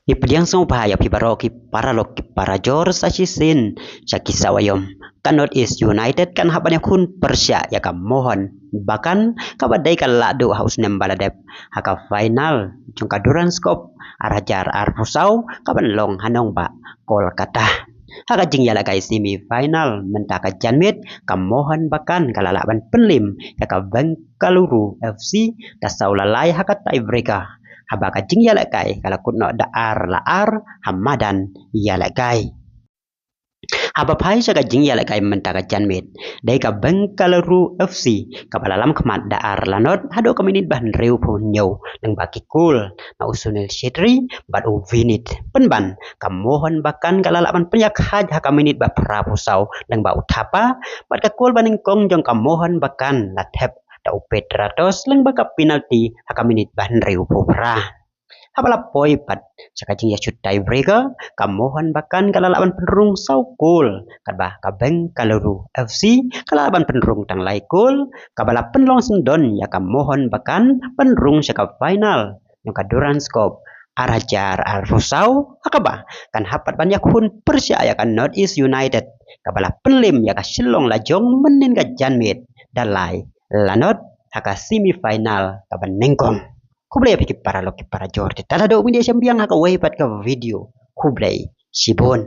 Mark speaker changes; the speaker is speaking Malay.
Speaker 1: Ipediang bahaya pibaroki paraloki parajor sachisin sakisawayom kanot is United kan habanya kun Persya ya kam mohon bahkan kabadai kan ladu haus nembaladep haka final jungka Duranskop arajar arpusau kaban long hanong ba Kolkata haka jing yala kai semi final mentaka janmit kam mohon bahkan kalalaban penlim ya ka Bengaluru FC tasau lalai haka tiebreaker habaka jing yala kai kala kunno daar laar hamadan yala kai haba pai saka jing yala kai mentaka janmit dai ka Bengaluru FC kabalalam kemat daar lanot hado kaminit ban reu pun nyau nang baki kul na usunil shitri bad uvinit penban kamohon bahkan kalalaban penyak haj hakaminit ba prapusau nang ba utapa bad kakul baning kong jong kamohon bahkan latep da upetratos lang baka penalti hakaminit ban reu popra habala poi pat sakajing ya shoot tiebreaker kamohon bahkan kalalaban penerung saukul kadbah ka Bengaluru FC kalalaban penerung tang laikul kabala penlong sendon ya kamohon bahkan penerung saka final yang ka Duranskop arajar arusau akaba kan hapat banyak hun Persya ya kan Northeast United kabala penlim ya ka Shillong lajong menin ka janmit dalai lanot haka semifinal kaban nengkong kublai pikir para loki para jor tala do media sembiang haka waipat ka video kublai sibon